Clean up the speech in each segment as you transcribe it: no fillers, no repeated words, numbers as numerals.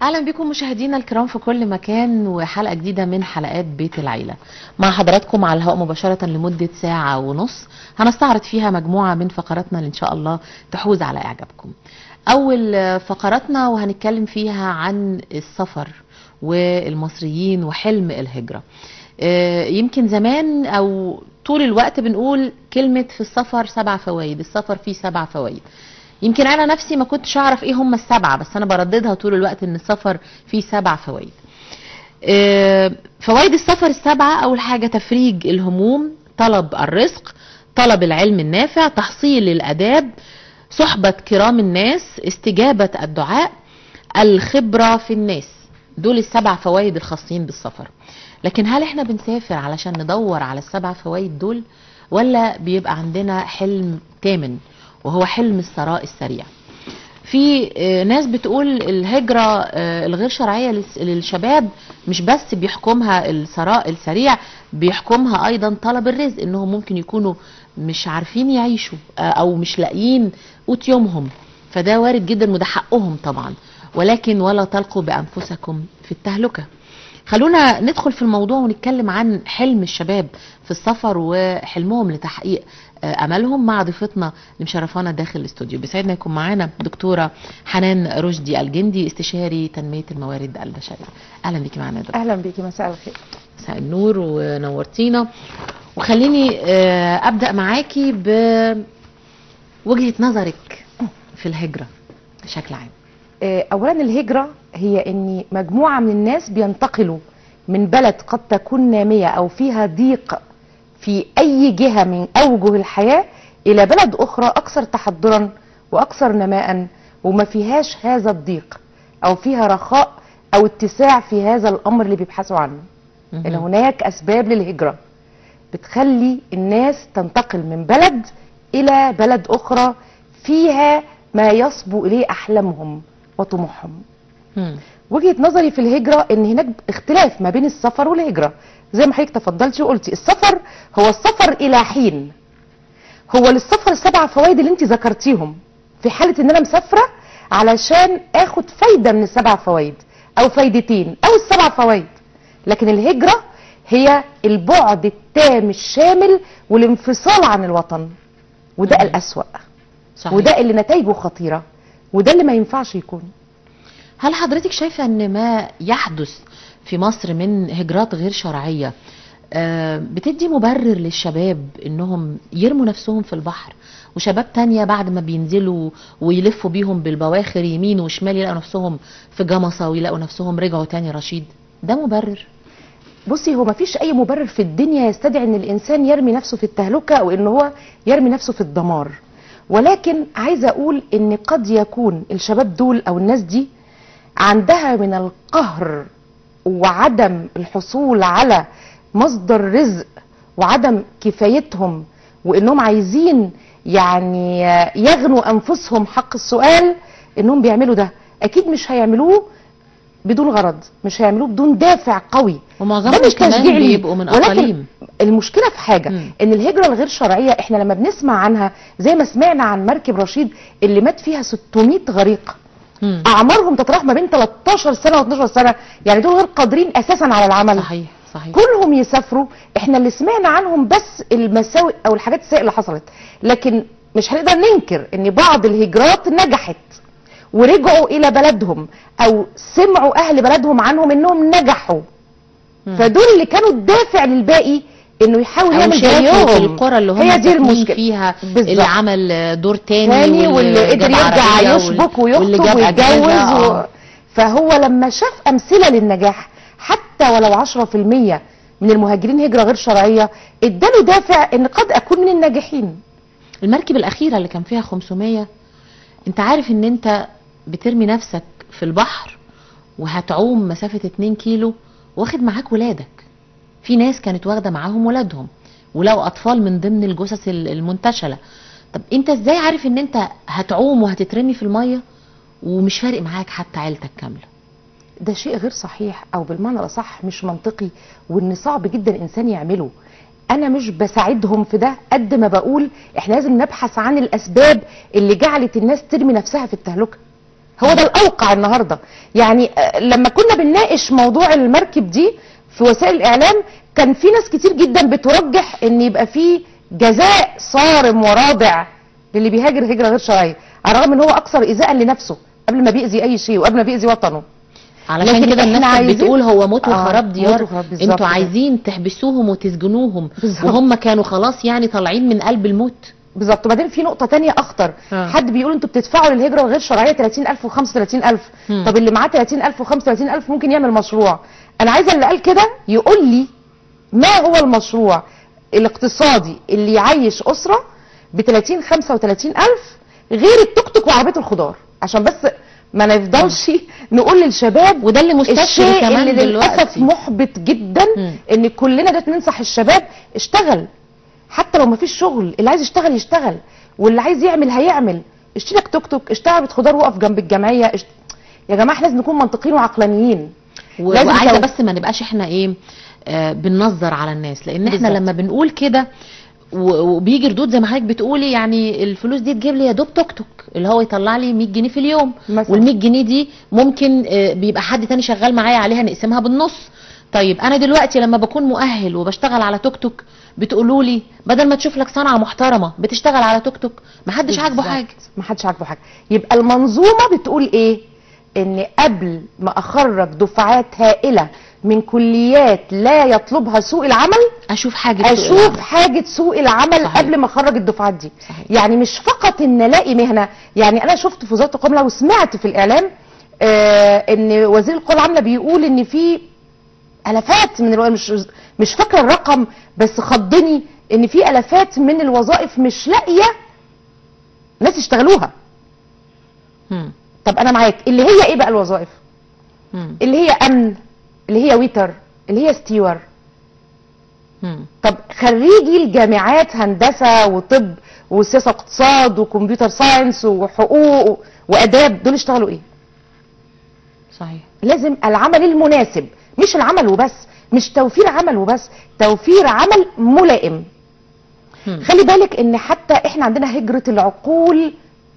اهلا بكم مشاهدينا الكرام في كل مكان، وحلقه جديده من حلقات بيت العيله مع حضراتكم على الهواء مباشره لمده ساعه ونص. هنستعرض فيها مجموعه من فقراتنا اللي ان شاء الله تحوز على اعجابكم. اول فقراتنا وهنتكلم فيها عن السفر والمصريين وحلم الهجره. يمكن زمان او طول الوقت بنقول كلمه في السفر 7 فوائد، السفر فيه 7 فوائد. يمكن انا نفسي ما كنتش اعرف ايه هم ال7، بس انا برددها طول الوقت ان السفر فيه 7 فوائد. فوائد السفر ال7: اول حاجة تفريج الهموم، طلب الرزق، طلب العلم النافع، تحصيل الاداب، صحبة كرام الناس، استجابة الدعاء، الخبرة في الناس. دول ال7 فوائد الخاصين بالسفر. لكن هل احنا بنسافر علشان ندور على ال7 فوائد دول، ولا بيبقى عندنا حلم تامن وهو حلم الثراء السريع؟ في ناس بتقول الهجرة الغير شرعية للشباب مش بس بيحكمها الثراء السريع، بيحكمها ايضا طلب الرزق، انهم ممكن يكونوا مش عارفين يعيشوا او مش لاقيين قوت يومهم، فده وارد جدا وده حقهم طبعا. ولكن ولا تلقوا بانفسكم في التهلكة. خلونا ندخل في الموضوع ونتكلم عن حلم الشباب في السفر وحلمهم لتحقيق املهم مع ضيفتنا اللي مشرفانا داخل الاستوديو. بيسعدنا يكون معانا دكتوره حنان رشدي الجندي، استشاري تنميه الموارد البشريه. اهلا بيكي معانا دكتوره. اهلا بيكي، مساء الخير. مساء النور ونورتينا. وخليني ابدا معاكي بوجهه نظرك في الهجره بشكل عام. اولا الهجره هي ان مجموعه من الناس بينتقلوا من بلد قد تكون ناميه او فيها ضيق في اي جهه من اوجه الحياه الى بلد اخرى اكثر تحضرا واكثر نماء وما فيهاش هذا الضيق او فيها رخاء او اتساع في هذا الامر اللي بيبحثوا عنه. ان هناك اسباب للهجره بتخلي الناس تنتقل من بلد الى بلد اخرى فيها ما يصبو اليه احلامهم وطموحهم. وجهة نظري في الهجرة ان هناك اختلاف ما بين السفر والهجرة. زي ما حضرتك تفضلتي وقلتي، السفر هو السفر الى حين. هو للسفر 7 فوائد اللي انت ذكرتيهم في حالة ان انا مسافرة علشان اخد فايدة من ال7 فوائد او فايدتين او ال7 فوائد. لكن الهجرة هي البعد التام الشامل والانفصال عن الوطن، وده الأسوأ. صحيح. وده اللي نتائجه خطيرة، وده اللي ما ينفعش يكون. هل حضرتك شايفة ان ما يحدث في مصر من هجرات غير شرعية بتدي مبرر للشباب انهم يرموا نفسهم في البحر، وشباب تانية بعد ما بينزلوا ويلفوا بيهم بالبواخر يمين وشمال يلاقوا نفسهم في جمصة ويلاقوا نفسهم رجعوا تاني رشيد؟ ده مبرر؟ بصي، هو مفيش اي مبرر في الدنيا يستدعي ان الانسان يرمي نفسه في التهلكة او ان هو يرمي نفسه في الدمار. ولكن عايزة اقول ان قد يكون الشباب دول او الناس دي عندها من القهر وعدم الحصول على مصدر رزق وعدم كفايتهم، وانهم عايزين يعني يغنوا انفسهم حق السؤال، انهم بيعملوا ده. اكيد مش هيعملوه بدون غرض، مش هيعملوه بدون دافع قوي. ومعظمهم كمان بيبقوا من اقاليم. المشكله في حاجه ان الهجره الغير شرعيه احنا لما بنسمع عنها زي ما سمعنا عن مركب رشيد اللي مات فيها 600 غريق، اعمارهم تتراوح ما بين 13 سنه و12 سنه، يعني دول غير قادرين اساسا على العمل. صحيح صحيح. كلهم يسافروا. احنا اللي سمعنا عنهم بس المساوئ او الحاجات السيئه اللي حصلت، لكن مش هنقدر ننكر ان بعض الهجرات نجحت ورجعوا الى بلدهم او سمعوا اهل بلدهم عنهم انهم نجحوا. فدول اللي كانوا الدافع للباقي انه يحاول يعمل زيهم في القرى اللي هم ساكنين فيها. اللي عمل دور تاني واللي قدر يرجع يشبك ويخطب ويتجوز فهو لما شاف امثله للنجاح حتى ولو 10% من المهاجرين هجره غير شرعيه، اداله دافع ان قد اكون من الناجحين. المركب الاخيره اللي كان فيها 500، انت عارف ان انت بترمي نفسك في البحر وهتعوم مسافه 2 كيلو واخد معاك ولادك. في ناس كانت واخده معاهم ولادهم ولقوا اطفال من ضمن الجثث المنتشله. طب انت ازاي عارف ان انت هتعوم وهتترمي في الميه ومش فارق معاك حتى عيلتك كامله؟ ده شيء غير صحيح، او بالمعنى الاصح مش منطقي، وان صعب جدا الانسان يعمله. انا مش بساعدهم في ده قد ما بقول احنا لازم نبحث عن الاسباب اللي جعلت الناس ترمي نفسها في التهلكه. هو ده الاوقع النهارده. يعني لما كنا بنناقش موضوع المركب دي في وسائل الاعلام كان في ناس كتير جدا بترجح ان يبقى في جزاء صارم ورادع للي بيهاجر هجره غير شرعيه، على الرغم ان هو اكثر ايذاء لنفسه قبل ما بيأذي اي شيء وقبل ما بيأذي وطنه. علشان كده الناس بتقول هو موت وخراب ديار. انتوا كده. عايزين تحبسوهم وتسجنوهم بالظبط. وهم كانوا خلاص يعني طالعين من قلب الموت. بالظبط. وبعدين في نقطه تانية اخطر، حد بيقول انتوا بتدفعوا للهجره الغير شرعيه 30,000 و35,000. طب اللي معاه 30,000 و35,000 ممكن يعمل مشروع. انا عايزه اللي قال كده يقول لي ما هو المشروع الاقتصادي اللي يعيش اسره ب 30 35,000 غير التوك توك وعربيه الخضار، عشان بس ما نفضلش نقول للشباب. وده اللي مستشفى كمان اللي للاسف دلوقتي محبط جدا. ان كلنا ده ننصح الشباب اشتغل حتى لو ما فيش شغل، اللي عايز يشتغل يشتغل، واللي عايز يعمل هيعمل. اشتري لك توك توك، اشتغل عربيه خضار، وقف جنب الجمعيه. يا جماعه احنا لازم نكون منطقيين وعقلانيين. وعايزه بس ما نبقاش احنا ايه بننظر على الناس، لان احنا بالزبط. لما بنقول كده وبيجي ردود زي ما حضرتك بتقولي، يعني الفلوس دي تجيب لي يا دوب توك توك اللي هو يطلع لي 100 جنيه في اليوم، وال 100 جنيه دي ممكن بيبقى حد تاني شغال معايا عليها نقسمها بالنص. طيب انا دلوقتي لما بكون مؤهل وبشتغل على توك توك بتقولوا لي بدل ما تشوف لك صنعه محترمه بتشتغل على توك توك، ما حدش عاجبه حاجه. ما حدش عاجبه حاجه. يبقى المنظومه بتقول ايه؟ ان قبل ما اخرج دفعات هائله من كليات لا يطلبها سوق العمل اشوف حاجه سوق العمل. صحيح. قبل ما اخرج الدفعات دي. صحيح. يعني مش فقط ان الاقي مهنه. يعني انا شفت في وزاره القوى العامله وسمعت في الاعلام ان وزير القوى العامله بيقول ان في الافات من مش فاكره الرقم بس خضني، ان في الافات من الوظائف مش لاقيه ناس يشتغلوها. طب انا معاك، اللي هي ايه بقى الوظائف؟ اللي هي امن، اللي هي ويتر، اللي هي ستيور. طب خريجي الجامعات هندسه وطب وسياسه واقتصاد وكمبيوتر ساينس وحقوق واداب، دول اشتغلوا ايه؟ صحيح. لازم العمل المناسب، مش العمل وبس، مش توفير عمل وبس، توفير عمل ملائم. خلي بالك ان حتى احنا عندنا هجرة العقول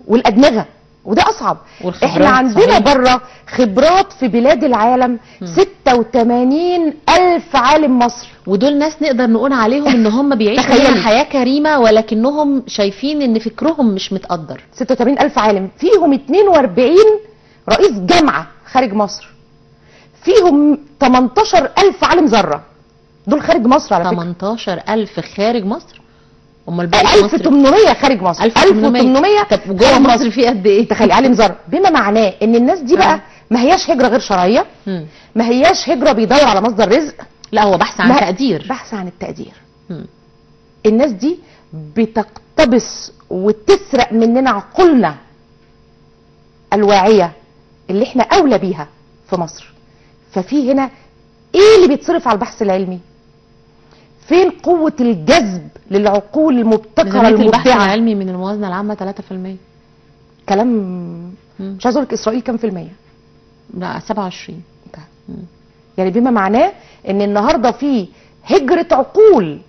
والادمغة، وده اصعب. احنا عندنا بره خبرات في بلاد العالم 86,000 عالم مصري، ودول ناس نقدر نقول عليهم ان هم بيعيشوا حياة كريمة، ولكنهم شايفين ان فكرهم مش متقدر. 86,000 عالم، فيهم 42 رئيس جامعة خارج مصر، فيهم 18,000 عالم ذرة. دول خارج مصر على فكرة. 18,000 خارج مصر؟ امال باقي 1800 خارج مصر. 1800. طب جوه مصر في قد ايه؟ تخيل عالم ذرة. بما معناه ان الناس دي بقى ما هياش هجرة غير شرعية، ما هياش هجرة بيدور على مصدر رزق، لا هو بحث عن تقدير. بحث عن التقدير. الناس دي بتقتبس وتسرق مننا عقولنا الواعية اللي احنا اولى بيها في مصر. ففي هنا ايه اللي بيتصرف على البحث العلمي؟ فين قوة الجذب للعقول المبتكرة المبدعة؟ البحث العلمي من الموازنة العامة 3%. كلام مش عايز اقول لك اسرائيل كام في المية؟ لا 27. يعني بما معناه ان النهارده في هجرة عقول،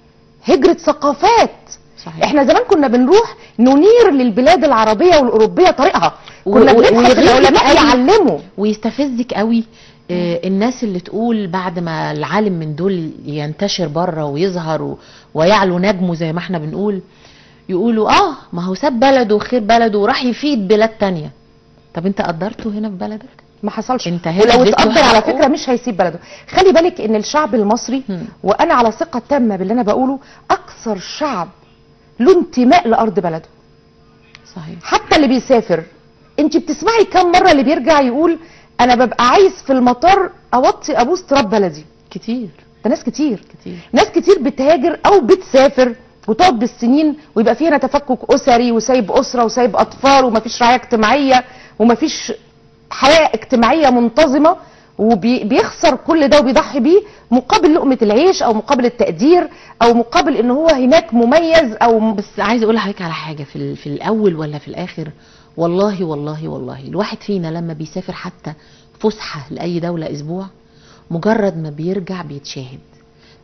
هجرة ثقافات. صحيح. احنا زمان كنا بنروح ننير للبلاد العربية والاوروبية طريقها، كنا بنبحث العلماء يعلموا. ويستفزك قوي الناس اللي تقول بعد ما العالم من دول ينتشر بره ويظهر ويعلو نجمه زي ما احنا بنقول، يقولوا ما هو ساب بلده وخير بلده وراح يفيد بلاد تانية. طب انت قدرته هنا في بلدك؟ ما حصلش. انت ولو اتقدر على فكرة مش هيسيب بلده. خلي بالك ان الشعب المصري وانا على ثقة تامة باللي انا بقوله اكثر شعب له انتماء لارض بلده. صحيح. حتى اللي بيسافر، انت بتسمعي كم مرة اللي بيرجع يقول انا ببقى عايز في المطار اوطي ابوس تراب بلدي؟ كتير. ده ناس كتير. ناس كتير بتهاجر او بتسافر وتقعد بالسنين ويبقى فيها تفكك اسري وسايب اسره وسايب اطفال ومفيش رعايه اجتماعيه ومفيش حياه اجتماعيه منتظمه، وبيخسر كل ده وبيضحي بيه مقابل لقمه العيش او مقابل التقدير او مقابل ان هو هناك مميز. او بس عايز اقول لحضرتك على حاجه، في الاول ولا في الاخر، والله والله والله الواحد فينا لما بيسافر حتى فسحه لاي دوله اسبوع، مجرد ما بيرجع بيتشاهد،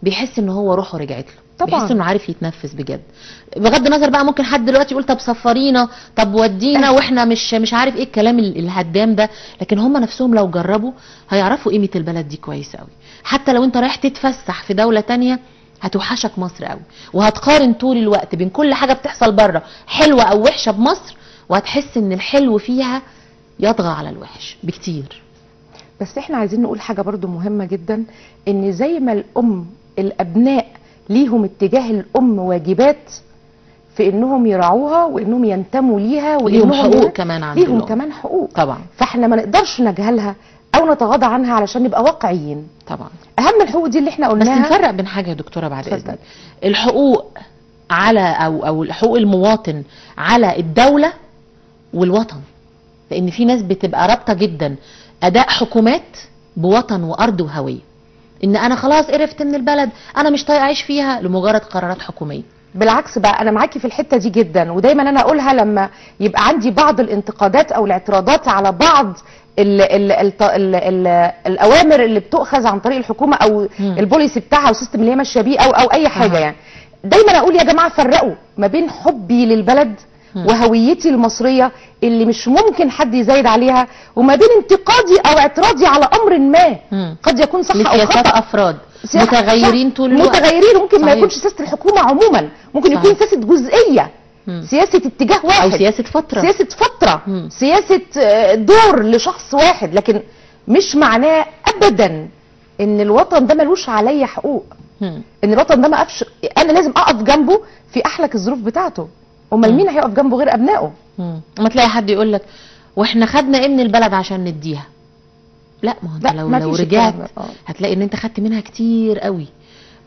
بيحس ان هو روحه رجعت له. طبعا. بيحس انه عارف يتنفس بجد. بغض النظر بقى ممكن حد دلوقتي يقول طب سفرينا، طب ودينا، واحنا مش عارف ايه الكلام الهدام ده، لكن هم نفسهم لو جربوا هيعرفوا قيمه البلد دي كويس قوي. حتى لو انت رايح تتفسح في دوله تانية هتوحشك مصر قوي، وهتقارن طول الوقت بين كل حاجه بتحصل بره حلوه او وحشه بمصر، وهتحس ان الحلو فيها يطغى على الوحش بكتير. بس احنا عايزين نقول حاجه برضو مهمه جدا، ان زي ما الابناء ليهم اتجاه الام واجبات في انهم يراعوها وانهم ينتموا ليها، ليهم حقوق كمان عند ليهم الأم. كمان حقوق طبعا. فاحنا ما نقدرش نجهلها او نتغاضى عنها علشان نبقى واقعيين. طبعا. اهم الحقوق دي اللي احنا بس قلناها. نفرق بين حاجه يا دكتوره بعد اتفضل. اذنك، الحقوق على او حقوق المواطن على الدوله والوطن، لان في ناس بتبقى رابطه جدا اداء حكومات بوطن وارض وهويه، ان انا خلاص قرفت من البلد انا مش طايق اعيش فيها لمجرد قرارات حكوميه. بالعكس بقى، انا معاكي في الحته دي جدا، ودايما انا اقولها لما يبقى عندي بعض الانتقادات او الاعتراضات على بعض ال ال ال ال ال الاوامر اللي بتؤخذ عن طريق الحكومه او البوليسي بتاعها او السيستم اللي هي ماشيه بيه او اي حاجه. يعني دايما اقول يا جماعه فرقوا ما بين حبي للبلد وهويتي المصريه اللي مش ممكن حد يزايد عليها، وما بين انتقادي او اعتراضي على امر ما قد يكون صح او لسياسات خطا. افراد متغيرين طول الوقت، متغيرين، ممكن صحيح. ما يكونش سياسه الحكومه عموما، ممكن صحيح. يكون سياسه جزئيه، سياسه اتجاه واحد او سياسه فتره، سياسه دور لشخص واحد، لكن مش معناه ابدا ان الوطن ده ملوش عليا حقوق، ان الوطن ده ما اقفش، انا لازم اقف جنبه في احلك الظروف بتاعته. امال مين هيقف جنبه غير ابنائه؟ ما تلاقي حد يقول لك واحنا خدنا ايه من البلد عشان نديها؟ لا، ما هو انت لو رجعت هتلاقي ان انت خدت منها كتير قوي.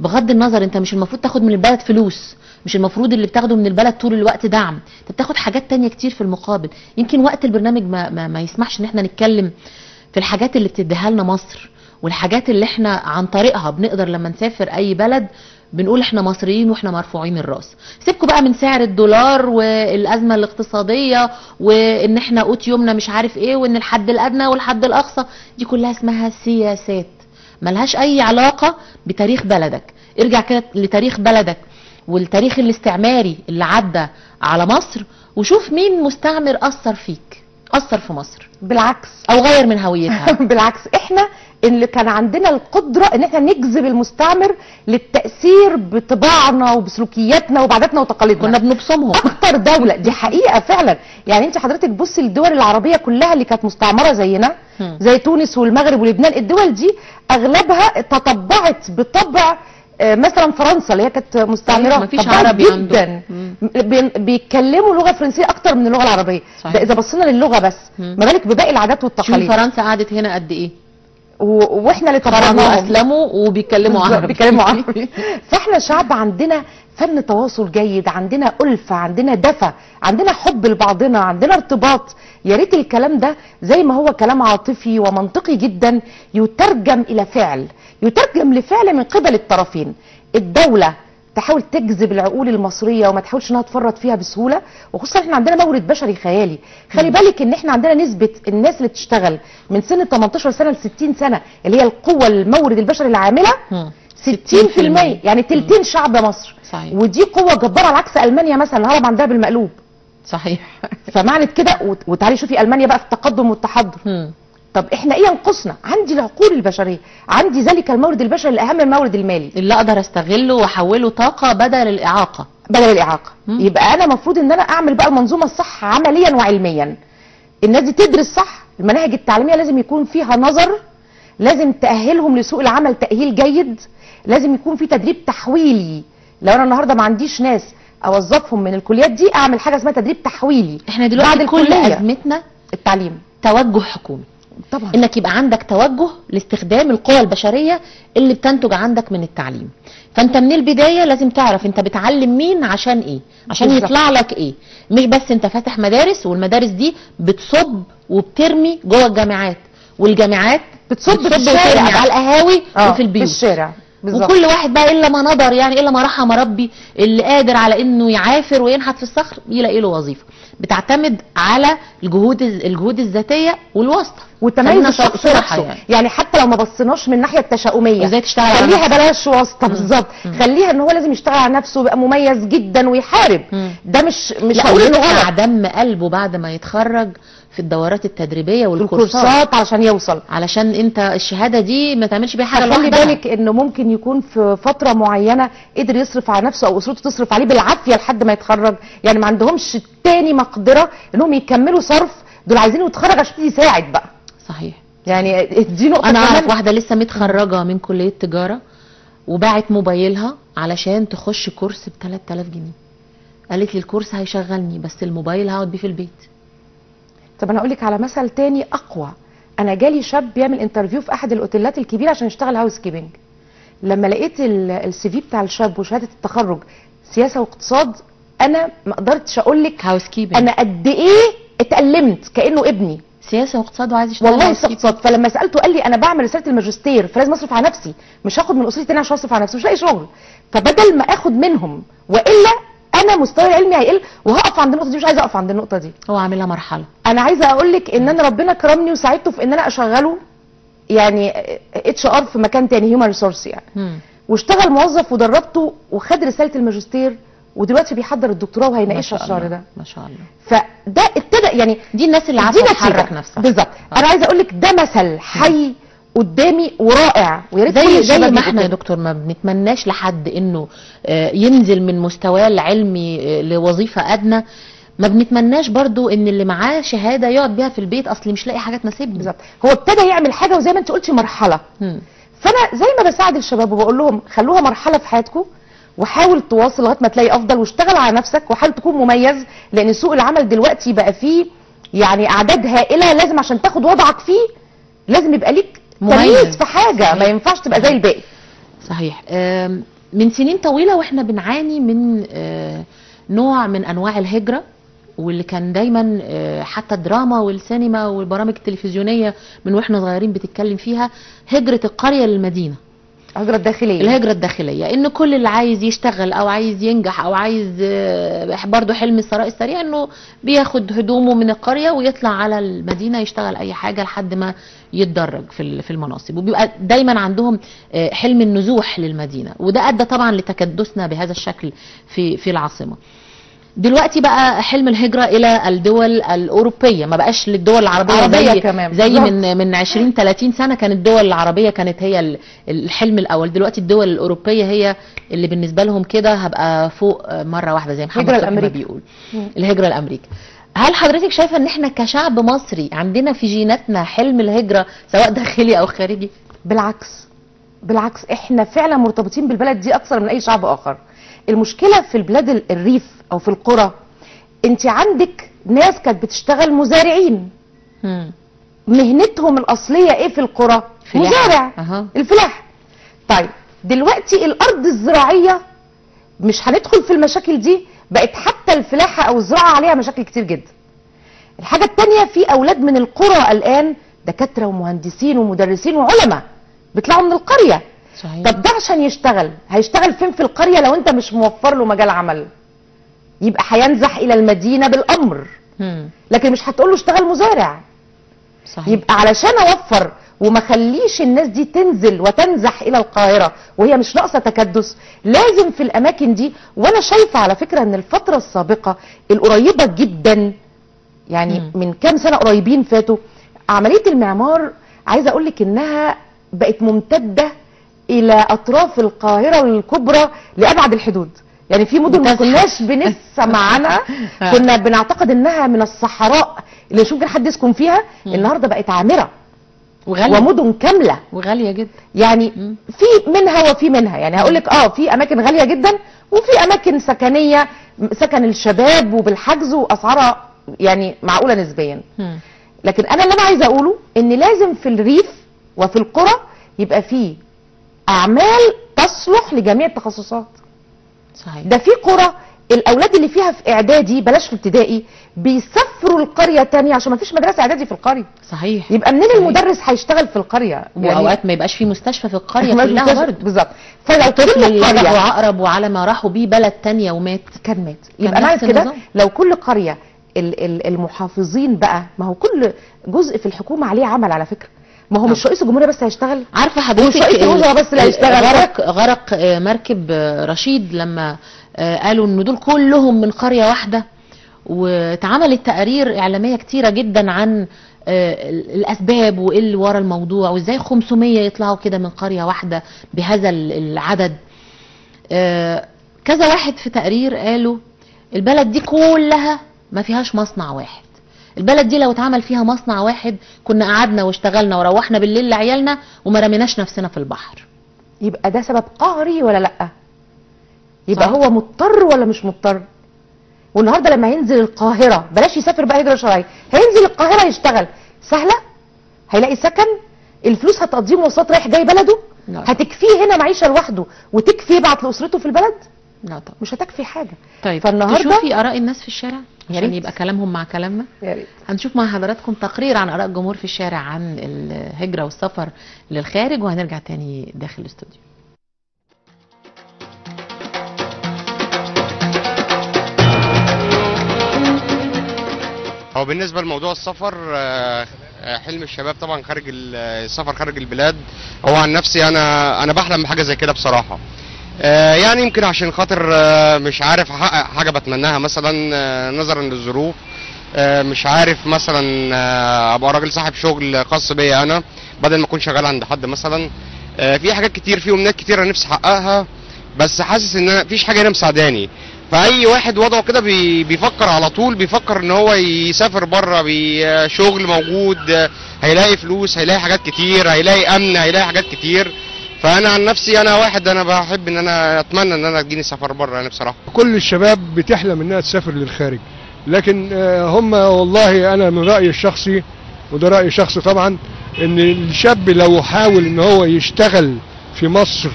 بغض النظر انت مش المفروض تاخد من البلد فلوس، مش المفروض اللي بتاخده من البلد طول الوقت دعم، انت بتاخد حاجات تانية كتير في المقابل. يمكن وقت البرنامج ما يسمحش ان احنا نتكلم في الحاجات اللي بتديها لنا مصر، والحاجات اللي احنا عن طريقها بنقدر لما نسافر اي بلد بنقول احنا مصريين واحنا مرفوعين الراس. سيبكوا بقى من سعر الدولار والازمه الاقتصاديه وان احنا قوت يومنا مش عارف ايه، وان الحد الادنى والحد الاقصى، دي كلها اسمها سياسات ملهاش اي علاقه بتاريخ بلدك. ارجع كده لتاريخ بلدك والتاريخ الاستعماري اللي عدى على مصر، وشوف مين مستعمر اثر فيك، اثر في مصر بالعكس او غير من هويتها. بالعكس، احنا اللي كان عندنا القدره ان احنا نجذب المستعمر للتاثير بطباعنا وبسلوكياتنا وبعاداتنا وتقاليدنا، كنا بنبصمهم اكتر دوله. دي حقيقه فعلا. يعني انت حضرتك بصي للدول العربيه كلها اللي كانت مستعمره زينا، زي تونس والمغرب ولبنان، الدول دي اغلبها تطبعت بطبع مثلا فرنسا اللي هي كانت مستعمره، مفيش عربي جدا، بيتكلموا لغه فرنسيه اكتر من اللغه العربيه. ده اذا بصينا للغه بس، ما بالك بباقي العادات والتقاليد. شوف فرنسا قعدت هنا قد ايه، واحنا اللي طبعا اسلموا وبيتكلموا عربي. فاحنا شعب عندنا فن تواصل جيد، عندنا ألفة، عندنا دفى، عندنا حب لبعضنا، عندنا ارتباط. يا ريت الكلام ده زي ما هو كلام عاطفي ومنطقي جدا يترجم الى فعل، يترجم لفعل من قبل الطرفين. الدولة تحاول تجذب العقول المصريه وما تحاولش انها تفرط فيها بسهوله، وخصوصا احنا عندنا مورد بشري خيالي. خلي بالك ان احنا عندنا نسبه الناس اللي بتشتغل من سن 18 سنه ل 60 سنه اللي هي القوه المورد البشري العامله 60%، يعني تلتين شعب مصر. صحيح. ودي قوه جباره على عكس المانيا مثلا، الهرم عندها بالمقلوب. صحيح. فمعنى كده وتعالي شوفي المانيا بقى في التقدم والتحضر. طب احنا ايه ينقصنا؟ عندي العقول البشريه، عندي ذلك المورد البشري الاهم من المورد المالي اللي اقدر استغله واحوله طاقه بدل الاعاقه. يبقى انا المفروض ان انا اعمل بقى المنظومه الصح عمليا وعلميا. الناس دي تدرس صح، المناهج التعليميه لازم يكون فيها نظر، لازم تاهلهم لسوق العمل تاهيل جيد، لازم يكون في تدريب تحويلي. لو انا النهارده ما عنديش ناس اوظفهم من الكليات دي، اعمل حاجه اسمها تدريب تحويلي. احنا دلوقتي كل ازمتنا التعليم، توجه حكومي. طبعا انك يبقى عندك توجه لاستخدام القوى البشريه اللي بتنتج عندك من التعليم. فانت من البدايه لازم تعرف انت بتعلم مين عشان ايه، عشان يطلع لك ايه. مش بس انت فاتح مدارس والمدارس دي بتصب وبترمي جوه الجامعات، والجامعات بتصب في الشارع على القهاوي وفي البيوت في الشارع. بالظبط. وكل واحد بقى الا ما نظر، يعني الا ما رحم ربي، اللي قادر على انه يعافر وينحت في الصخر يلاقي له وظيفه. بتعتمد على الجهود الذاتيه والواسطه والتميز خلينا الشخصي صراحة نفسه. يعني حتى لو ما بصيناش من الناحيه التشاؤميه، وازاي تشتغل على خليها نفسك. بلاش واسطه. بالظبط، خليها ان هو لازم يشتغل على نفسه ويبقى مميز جدا ويحارب. ده مش هقول انه مع غلط. دم قلبه بعد ما يتخرج في الدورات التدريبيه والكورسات الكورسات علشان يوصل، علشان انت الشهاده دي ما تعملش بيها حاجه خلي لوحدها. بالك انه ممكن يكون في فتره معينه قدر يصرف على نفسه او اسرته تصرف عليه بالعافيه لحد ما يتخرج، يعني ما عندهمش تاني مقدره انهم يكملوا صرف، دول عايزينه يتخرج عشان يساعد بقى. صحيح. يعني دي نقطه انا اعرف كمان. واحده لسه متخرجه من كليه تجاره وباعت موبايلها علشان تخش كورس ب 3000 جنيه. قالت لي الكورس هيشغلني بس الموبايل هقعد بيه في البيت. طب انا اقول لك على مثل تاني اقوى. انا جالي شاب بيعمل انترفيو في احد الاوتيلات الكبيره عشان يشتغل هاوس كيبنج. لما لقيت السي في بتاع الشاب وشهاده التخرج سياسه واقتصاد، انا ما قدرتش اقول لك هاوس كيبنج انا قد ايه اتألمت كانه ابني. سياسه واقتصاد وعايز يشتغل والله هاوس كيبنج. اقتصاد. فلما سالته قال لي انا بعمل رساله الماجستير فلازم اصرف على نفسي، مش هاخد من اسرتي تاني عشان اصرف على نفسي، مش لاقي شغل. فبدل ما اخد منهم والا انا مستواي العلمي هيقل وهقف عند النقطه دي، مش عايزه اقف عند النقطه دي. هو عاملها مرحله. انا عايزه اقول لك ان انا ربنا كرمني وساعدته في ان انا اشغله يعني اتش ار في مكان تاني، هيومن ريسورس يعني. واشتغل موظف ودربته وخد رساله الماجستير ودلوقتي بيحضر الدكتوراه وهيناقشها الشهر ده. ما شاء الله. فده ابتدى يعني دي الناس اللي دي عارفه نتيجة. تحرك نفسها. بالظبط. انا عايزه اقول لك ده مثل حي قدامي ورائع، ويا ريت كل زي الشباب ما يبقوا احنا يا كده. دكتور ما بنتمناش لحد انه ينزل من مستواه العلمي لوظيفه ادنى، ما بنتمناش برضو ان اللي معاه شهاده يقعد بيها في البيت اصل مش لاقي حاجه تناسبني. بالظبط. هو ابتدى يعمل حاجه وزي ما انت قلتي مرحله. فانا زي ما بساعد الشباب وبقول لهم خلوها مرحله في حياتكم وحاول تواصل لغايه ما تلاقي افضل، واشتغل على نفسك وحاول تكون مميز، لان سوق العمل دلوقتي بقى فيه يعني اعداد هائله، لازم عشان تاخد وضعك فيه لازم يبقى ليك تميز في حاجه، ما ينفعش تبقى زي الباقي. صحيح. من سنين طويله واحنا بنعاني من نوع من انواع الهجره، واللي كان دايما حتى الدراما والسينما والبرامج التلفزيونيه من واحنا صغيرين بتتكلم فيها، هجره القريه للمدينه. الهجرة الداخلية. الهجرة الداخلية، ان كل اللي عايز يشتغل او عايز ينجح او عايز برضه حلم الثراء السريع انه بياخد هدومه من القرية ويطلع على المدينة يشتغل اي حاجة لحد ما يتدرج في المناصب، وبيبقى دايما عندهم حلم النزوح للمدينة، وده ادى طبعا لتكدسنا بهذا الشكل في العاصمة. دلوقتي بقى حلم الهجرة الى الدول الاوروبية، ما بقاش للدول العربية زي من 20 30 سنة كانت الدول العربية كانت هي الحلم الاول. دلوقتي الدول الاوروبية هي اللي بالنسبة لهم كده هبقى فوق مرة واحدة زي محمد صلاح ما بيقول. الهجرة الامريكا. هل حضرتك شايفة ان احنا كشعب مصري عندنا في جيناتنا حلم الهجرة سواء داخلي او خارجي؟ بالعكس احنا فعلا مرتبطين بالبلد دي اكثر من اي شعب اخر. المشكلة في البلاد الريف او في القرى، انت عندك ناس كانت بتشتغل مزارعين، مهنتهم الاصلية ايه في القرى؟ مزارع. الفلاح. طيب دلوقتي الارض الزراعية مش هندخل في المشاكل دي، بقت حتى الفلاحة او الزراعة عليها مشاكل كتير جدا. الحاجة التانية، في اولاد من القرى الان دكاترة ومهندسين ومدرسين وعلماء بيطلعوا من القرية. صحيح. طب ده عشان يشتغل هيشتغل فين في القرية لو انت مش موفر له مجال عمل؟ يبقى هينزح الى المدينة بالامر. لكن مش هتقول له اشتغل مزارع. صحيح. يبقى علشان اوفر وما خليش الناس دي تنزل وتنزح الى القاهرة وهي مش ناقصة تكدس، لازم في الاماكن دي. وانا شايفة على فكرة ان الفترة السابقة القريبة جدا يعني من كام سنة قريبين فاتوا، عملية المعمار عايزة اقولك انها بقت ممتدة الى اطراف القاهرة الكبرى لابعد الحدود. يعني في مدن ما كناش بنسمع عنها، كنا بنعتقد انها من الصحراء اللي مش ممكن حد يسكن فيها، النهارده بقت عامرة وغالية ومدن كاملة وغالية جدا. يعني في منها وفي منها، يعني هقول لك في اماكن غالية جدا وفي اماكن سكنية، سكن الشباب وبالحجز واسعارها يعني معقولة نسبيا. لكن انا اللي انا عايزه اقوله ان لازم في الريف وفي القرى يبقى في اعمال تصلح لجميع التخصصات. صحيح. ده في قرى الاولاد اللي فيها في اعدادي بلاش في ابتدائي بيسافروا القريه تانية عشان ما فيش مدرسه اعدادي في القريه. صحيح. يبقى منين المدرس هيشتغل في القريه؟ واوقات ما يبقاش في مستشفى في القريه كلها برضه. بالظبط. فلو طفل اللي عقرب وعلى ما راحوا بيه بلد تانية ومات كان مات. يبقى معنى كده لو كل قريه المحافظين بقى، ما هو كل جزء في الحكومه عليه عمل على فكره، ما هو مش رئيس الجمهوريه بس هيشتغل. عارفه حضرتك مش رئيس الوزراء بس اللي هيشتغل. غرق مركب رشيد لما قالوا ان دول كلهم من قريه واحده، واتعملت تقارير اعلاميه كتيره جدا عن الاسباب وايه اللي ورا الموضوع، وازاي 500 يطلعوا كده من قريه واحده بهذا العدد. كذا واحد في تقرير قالوا البلد دي كلها ما فيهاش مصنع واحد، البلد دي لو اتعمل فيها مصنع واحد كنا قعدنا واشتغلنا وروحنا بالليل لعيالنا وما رميناش نفسنا في البحر. يبقى ده سبب قهري ولا لا؟ يبقى صح. هو مضطر ولا مش مضطر؟ والنهارده لما هينزل القاهره، بلاش يسافر بقى هجره شرعيه، هينزل القاهره يشتغل سهله؟ هيلاقي سكن؟ الفلوس هتقضيه مواصلات رايح جاي بلده؟ لا. هتكفيه هنا معيشه لوحده وتكفي يبعت لاسرته في البلد؟ لا طبعا مش هتكفي حاجه. طيب فالنهارده تشوفي اراء الناس في الشارع عشان ريت. يبقى كلامهم مع كلامنا. يا ريت. هنشوف مع حضراتكم تقرير عن اراء الجمهور في الشارع عن الهجره والسفر للخارج، وهنرجع تاني داخل الاستوديو. هو بالنسبه لموضوع السفر، حلم الشباب طبعا خارج السفر خارج البلاد. هو عن نفسي انا بحلم بحاجه زي كده بصراحه. يعني يمكن عشان خاطر مش عارف احقق حاجه بتمناها مثلا نظرا للظروف. مش عارف مثلا ابقى راجل صاحب شغل خاص بيا انا بدل ما اكون شغال عند حد مثلا. في حاجات كتير، في امنيات كتير انا نفسي احققها، بس حاسس ان مفيش حاجه هنا مساعداني. فاي واحد وضعه كده بيفكر على طول، بيفكر ان هو يسافر بره بشغل موجود، هيلاقي فلوس، هيلاقي حاجات كتير، هيلاقي امن، هيلاقي حاجات كتير. فانا عن نفسي انا بحب ان انا اتمنى ان انا تجيني سفر بره يعني بصراحه. كل الشباب بتحلم انها تسافر للخارج، لكن هم والله انا من رايي الشخصي، وده راي شخصي طبعا، ان الشاب لو حاول ان هو يشتغل في مصر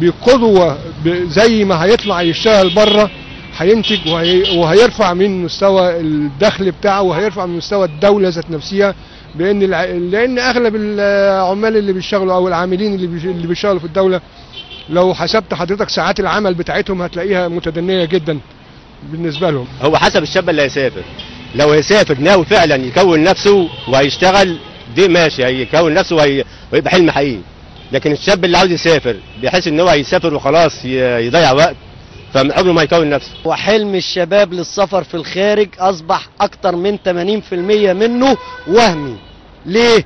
بقدوه زي ما هيطلع يشتغل بره، هينتج وهيرفع من مستوى الدخل بتاعه، وهيرفع من مستوى الدوله ذات نفسها. لان اغلب العمال اللي بيشتغلوا او العاملين اللي بيشتغلوا في الدوله، لو حسبت حضرتك ساعات العمل بتاعتهم هتلاقيها متدنيه جدا بالنسبه لهم. هو حسب الشاب اللي هيسافر، لو هيسافر ناوي فعلا يكون نفسه وهيشتغل دي ماشي، هيكون نفسه ويبقى حلم حقيقي. لكن الشاب اللي عاوز يسافر بيحس ان هو هيسافر وخلاص يضيع وقت، فعمره ما يكون نفسه. وحلم الشباب للسفر في الخارج اصبح اكتر من 80% منه وهمي. ليه؟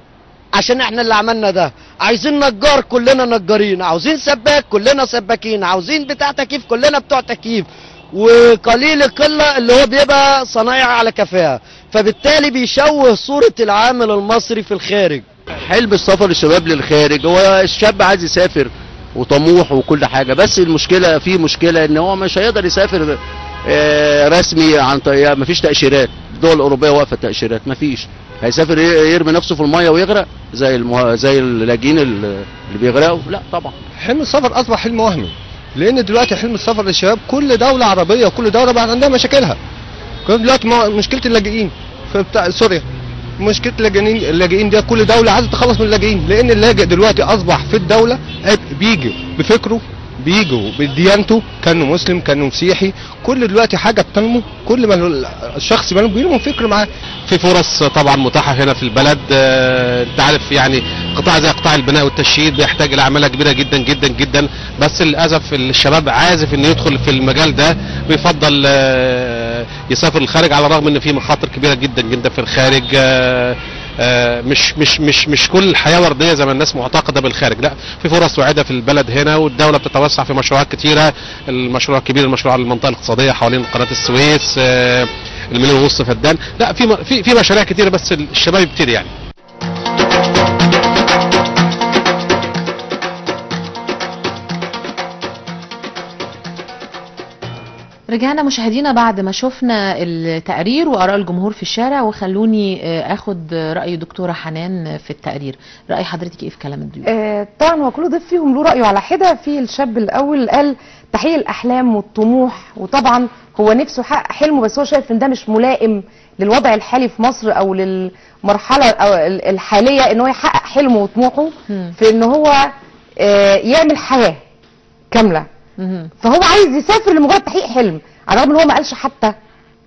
عشان احنا اللي عملنا ده. عايزين نجار كلنا نجارين، عاوزين سباك كلنا سباكين، عاوزين بتاع تكييف كلنا بتوع تكييف، وقليل القله اللي هو بيبقى صنايع على كفاءه، فبالتالي بيشوه صوره العامل المصري في الخارج. حلم السفر للشباب للخارج، هو الشاب عايز يسافر وطموح وكل حاجه، بس المشكله في مشكله ان هو مش هيقدر يسافر رسمي عن طريق، مفيش تاشيرات، الدول الاوروبيه واقفه التاشيرات، مفيش. هيسافر يرمي نفسه في الميه ويغرق زي اللاجئين اللي بيغرقوا؟ لا طبعا. حلم السفر اصبح حلم وهمي، لان دلوقتي حلم السفر للشباب كل دوله عربيه وكل دوله بقى عندها مشاكلها. دلوقتي مشكله اللاجئين في بتاع سوريا، مشكله اللاجئين ده كل دوله عايزه تخلص من اللاجئين، لان اللاجئ دلوقتي اصبح في الدوله بيجي بفكره، بيجوا بديانته، كانه مسلم كانه مسيحي، كل دلوقتي حاجه بتنمو، كل ما الشخص بينمو فكر معاه. في فرص طبعا متاحه هنا في البلد. انت عارف يعني قطاع زي قطاع البناء والتشييد بيحتاج الى عماله كبيره جدا جدا جدا، بس للاسف الشباب عازف انه يدخل في المجال ده، بيفضل يسافر الخارج على الرغم ان في مخاطر كبيره جدا جدا في الخارج. مش كل الحياه ورديه زي ما الناس معتقده بالخارج، لا، في فرص واعده في البلد هنا، والدوله بتتوسع في مشروعات كتيره. المشروع الكبير، المشروع على المنطقه الاقتصاديه حوالين قناه السويس، المليون ونص فدان، لا في مشاريع كتيره، بس الشباب يبتدي يعني. رجعنا مشاهدينا بعد ما شفنا التقرير وآراء الجمهور في الشارع، وخلوني اخد رأي دكتورة حنان في التقرير. رأي حضرتك ايه في كلام الضيوف؟ طبعا هو كل ضيف فيهم له رأيه على حدة. في الشاب الأول قال تحقيق الأحلام والطموح، وطبعا هو نفسه يحقق حلمه، بس هو شايف ان ده مش ملائم للوضع الحالي في مصر او للمرحله او الحاليه ان هو يحقق حلمه وطموحه في ان هو يعمل حياه كامله. فهو عايز يسافر لمجرد تحقيق حلم، على الرغم ان هو ما قالش حتى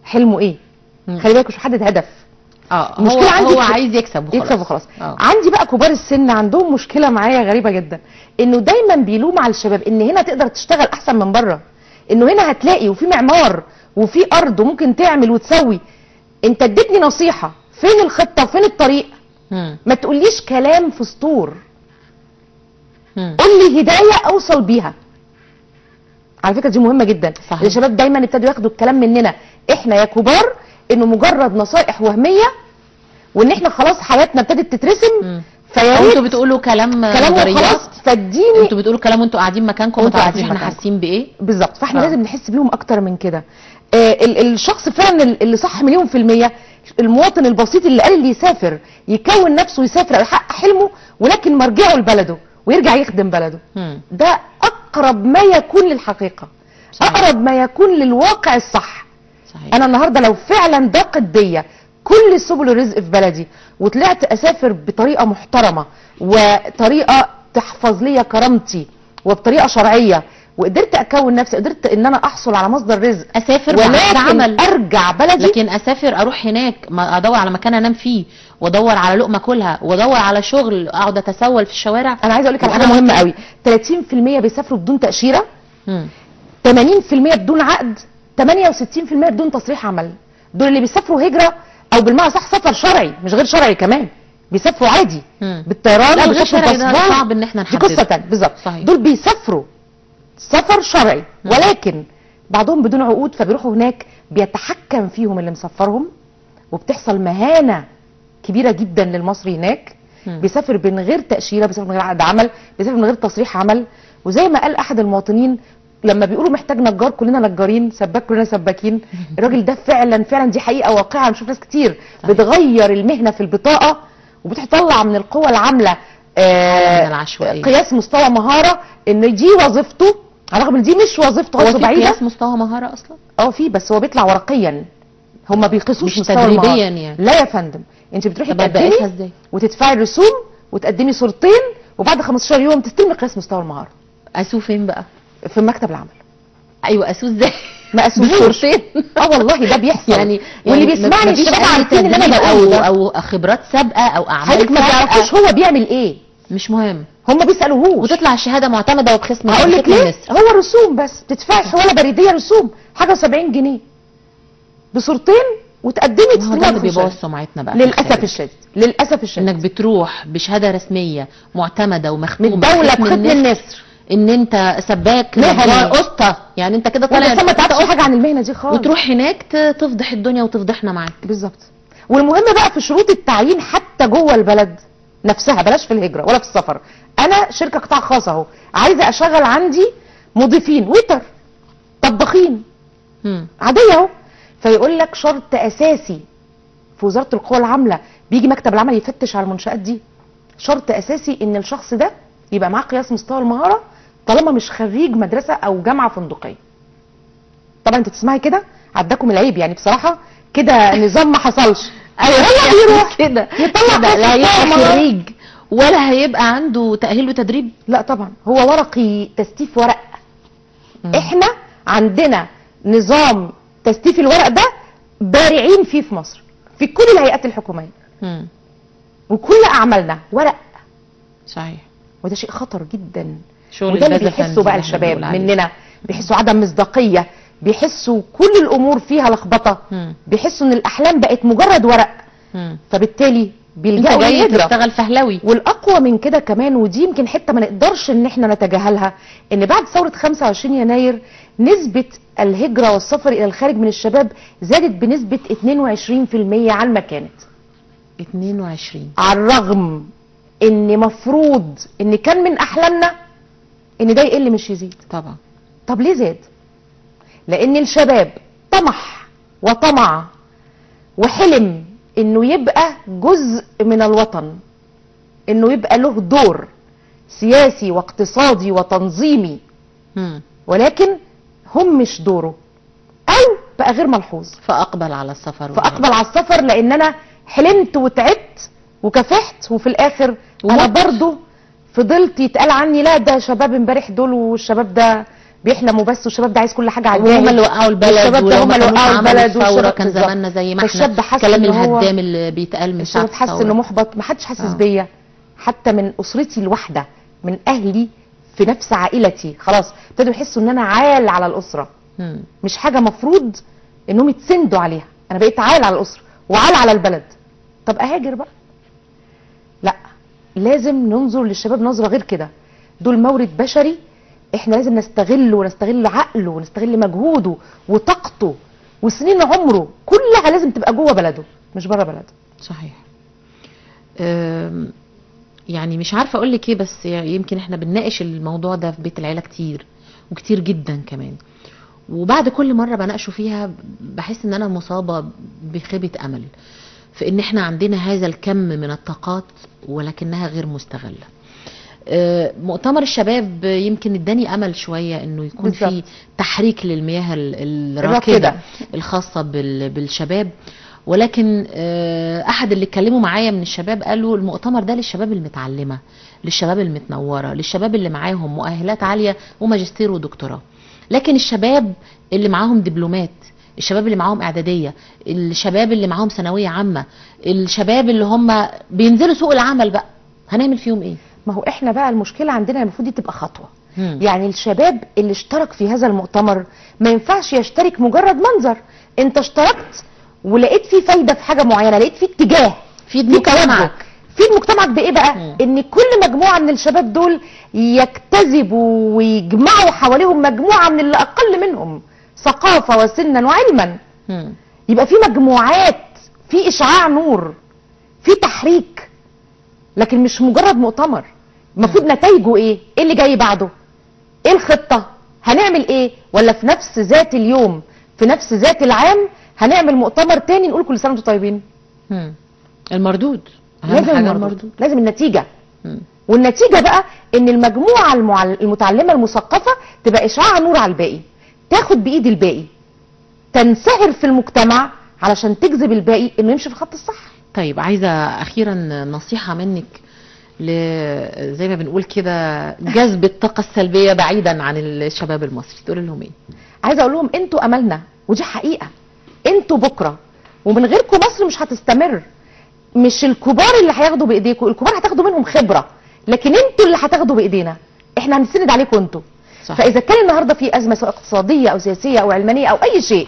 حلمه ايه. خلي بالك مش محدد هدف. هو عايز يكسب وخلاص. عندي بقى كبار السن عندهم مشكله معايا غريبه جدا، انه دايما بيلوم على الشباب ان هنا تقدر تشتغل احسن من بره، انه هنا هتلاقي وفي معمار وفي ارض وممكن تعمل وتسوي. انت اديتني نصيحه، فين الخطه وفين الطريق؟ ما تقوليش كلام في سطور، قول لي هدايه اوصل بيها. على فكره دي مهمه جدا. صحيح. الشباب دايما ابتدوا ياخدوا الكلام مننا احنا يا كبار انه مجرد نصائح وهميه، وان احنا خلاص حياتنا ابتدت تترسم. فيا ريت انتوا بتقولوا كلام نظريات، فاديني انتوا بتقولوا كلام وانتوا قاعدين مكانكم، ما تعرفوش احنا حاسين بايه بالظبط. فاحنا لازم نحس بيهم اكتر من كده. الشخص فعلا اللي صح 100%، المواطن البسيط اللي قال اللي يسافر يكون نفسه ويسافر او يحقق حلمه، ولكن مرجعه لبلده ويرجع يخدم بلده. ده اقرب ما يكون للحقيقه. صحيح. اقرب ما يكون للواقع الصح. صحيح. انا النهارده لو فعلا ضاقت بيا كل سبل الرزق في بلدي وطلعت اسافر بطريقه محترمه وطريقه تحفظ لي كرامتي وبطريقه شرعيه، وقدرت اكون نفسي، قدرت ان انا احصل على مصدر رزق، اسافر بعد عمل، ارجع بلدي. لكن اسافر اروح هناك ما ادور على مكان انام فيه، وادور على لقمه اكلها، وادور على شغل اقعد اتسول في الشوارع. انا عايزه اقول لك على حاجه مهمه قوي. 30% بيسافروا بدون تاشيره، 80% بدون عقد، 68% بدون تصريح عمل. دول اللي بيسافروا هجره، او بالمعنى صح سفر شرعي مش غير شرعي كمان، بيسافروا عادي بالطيران. لا غير شرعي ده صعب ان احنا نحدده، دي قصه ثانيه بالظبط. دول بيسافروا سفر شرعي ولكن بعضهم بدون عقود، فبيروحوا هناك بيتحكم فيهم اللي مسفرهم، وبتحصل مهانه كبيره جدا للمصري هناك. بيسافر من غير تاشيره، بيسافر من غير عقد عمل، بيسافر من غير تصريح عمل. وزي ما قال احد المواطنين لما بيقولوا محتاج نجار كلنا نجارين، سباك كلنا سباكين، الراجل ده فعلا دي حقيقه واقعه. بنشوف ناس كتير بتغير المهنه في البطاقه وبتطلع من القوى العامله قياس مستوى مهاره ان دي وظيفته، على الرغم ان دي مش وظيفته. هو في قياس مستوى مهاره اصلا؟ في، بس هو بيطلع ورقيا، هم بيقيسوش مش تدريبيا يعني. لا يا فندم، انت بتروحي تقدمي وتدفعي الرسوم وتقدمي صورتين، وبعد 15 يوم تستلمي قياس مستوى المهاره. قاسوه فين بقى؟ في مكتب العمل. ايوه قاسوه ازاي؟ ما قاسوهوش. والله ده بيحصل. يعني واللي بيسمعني الشباب عارفين ان انا بقول او خبرات سابقه او اعمال حضرتك ما تعرفوش هو بيعمل ايه، مش مهم. هم ما بيسالوهوش، وتطلع الشهاده معتمده وبخصم. هقول لك ليه؟ هو رسوم بس، تدفعي حواله بريديه رسوم حاجه 70 جنيه بصورتين وتقدمي تستلمي. ده اللي بيبوظ سمعتنا بقى للاسف الشديد. للاسف الشديد انك بتروح بشهاده رسميه معتمده ومختومه من الدوله بختم النسر ان انت سباك نجار قسطه، يعني انت كده طالع ما تعرفش حاجه عن المهنه دي خالص، وتروح هناك تفضح الدنيا وتفضحنا معاك. بالظبط. والمهم بقى في شروط التعيين حتى جوه البلد نفسها، بلاش في الهجره ولا في السفر. انا شركه قطاع خاص اهو، عايزه اشغل عندي مضيفين، ويتر، طباخين، عاديه اهو. فيقول لك شرط اساسي في وزاره القوى العامله، بيجي مكتب العمل يفتش على المنشات دي، شرط اساسي ان الشخص ده يبقى معاه قياس مستوى المهاره طالما مش خريج مدرسه او جامعه فندقيه. طبعا انت تسمعي كده عداكم العيب يعني بصراحه، كده نظام ما حصلش. ايوه يروح كده يطلع، لا هيبقى خريج ولا هيبقى عنده تاهيل وتدريب. لا طبعا، هو ورقي تستيف ورق. احنا عندنا نظام تستيف الورق ده بارعين فيه في مصر، في كل الهيئات الحكوميه وكل اعمالنا ورق. صحيح. وده شيء خطر جدا. وده اللي بيحسوا بقى الشباب مننا، بيحسوا عدم مصداقيه، بيحسوا كل الامور فيها لخبطه، بيحسوا ان الاحلام بقت مجرد ورق. فبالتالي بيلجأوا للهجرة. تشتغل فهلوي. والاقوى من كده كمان، ودي يمكن حته ما نقدرش ان احنا نتجاهلها، ان بعد ثوره 25 يناير نسبه الهجره والسفر الى الخارج من الشباب زادت بنسبه 22% عن ما كانت. 22 على الرغم ان مفروض ان كان من احلامنا ان ده يقل مش يزيد. طبعا. طب ليه زاد؟ لان الشباب طمح وطمع وحلم انه يبقى جزء من الوطن، انه يبقى له دور سياسي واقتصادي وتنظيمي، ولكن هم مش دوره، او بقى غير ملحوظ. فاقبل على السفر فاقبل على السفر لان انا حلمت وتعبت وكافحت، وفي الاخر انا برضو فضلت يتقال عني لا ده شباب امبارح دول، والشباب ده بيحلموا بس، والشباب ده عايز كل حاجه على الجاهز، وهم اللي وقعوا البلد، ولو ما كانوش عملوا الثوره كان زماننا زي ما احنا. فالشاب حس كلام إن هو الهدام اللي بيتقال من ساعه الشباب حس انه محبط، ما حدش حاسس بيا حتى من اسرتي الواحده، من اهلي في نفس عائلتي، خلاص ابتدوا يحسوا ان انا عال على الاسره، مش حاجه مفروض انهم يتسندوا عليها، انا بقيت عال على الاسره وعال على البلد. طب اهاجر بقى؟ لا، لازم ننظر للشباب نظره غير كده. دول مورد بشري احنا لازم نستغله، ونستغل عقله، ونستغل مجهوده وطاقته وسنين عمره كلها لازم تبقى جوه بلده مش بره بلده. صحيح. يعني مش عارفه اقول لك ايه، بس يمكن احنا بنناقش الموضوع ده في بيت العيله كتير وكتير جدا كمان، وبعد كل مره بناقشه فيها بحس ان انا مصابه بخيبه امل في ان احنا عندنا هذا الكم من الطاقات ولكنها غير مستغله. مؤتمر الشباب يمكن اداني امل شويه انه يكون في تحريك للمياه الراكده الخاصه بالشباب، ولكن احد اللي اتكلموا معايا من الشباب قالوا المؤتمر ده للشباب المتعلمه، للشباب المتنوره، للشباب اللي معاهم مؤهلات عاليه وماجستير ودكتوراه، لكن الشباب اللي معاهم دبلومات، الشباب اللي معاهم اعداديه، الشباب اللي معاهم ثانويه عامه، الشباب اللي هم بينزلوا سوق العمل بقى، هنعمل فيهم ايه؟ ما هو احنا بقى المشكله عندنا المفروض دي تبقى خطوه. يعني الشباب اللي اشترك في هذا المؤتمر ما ينفعش يشترك مجرد منظر، انت اشتركت ولقيت فيه فايده في حاجه معينه، لقيت فيه اتجاه في مجتمعك. في مجتمعك بايه بقى؟ ان كل مجموعه من الشباب دول يجتذبوا ويجمعوا حواليهم مجموعه من اللي اقل منهم ثقافه وسنا وعلما. يبقى في مجموعات، في اشعاع نور، في تحريك، لكن مش مجرد مؤتمر. المفروض نتائجه ايه؟ ايه اللي جاي بعده؟ ايه الخطه؟ هنعمل ايه؟ ولا في نفس ذات اليوم في نفس ذات العام هنعمل مؤتمر تاني نقول كل سنه وانتم طيبين؟ المردود لازم المردود، لازم النتيجه. والنتيجه بقى ان المجموعه المتعلمه المثقفه تبقى اشعاع نور على الباقي، تاخد بايد الباقي، تنسهر في المجتمع علشان تجذب الباقي انه يمشي في الخط الصح. طيب عايزه اخيرا نصيحه منك زي ما بنقول كده جذب الطاقه السلبيه بعيدا عن الشباب المصري، تقول لهم ايه؟ عايزه اقول لهم انتوا املنا، ودي حقيقه، انتوا بكره، ومن غيركم مصر مش هتستمر. مش الكبار اللي هياخدوا بايديكم، الكبار هتاخدوا منهم خبره، لكن انتوا اللي هتاخدوا بايدينا، احنا هنسند عليكم انتوا. فاذا كان النهارده في ازمه سواء اقتصاديه او سياسيه او علمانيه او اي شيء،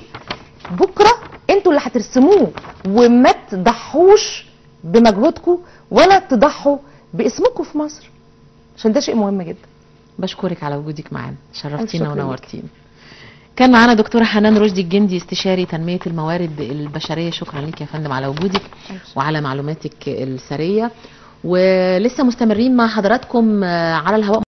بكره انتوا اللي هترسموه، وما تضحوش بمجهودكم ولا تضحوا باسمكم في مصر، عشان ده شيء مهم جدا. بشكرك على وجودك معانا، شرفتينا ونورتينا. كان معانا دكتوره حنان رشدي الجندي، استشاري تنميه الموارد البشريه. شكرا ليك يا فندم على وجودك وعلى معلوماتك الثريه، ولسه مستمرين مع حضراتكم على الهواء.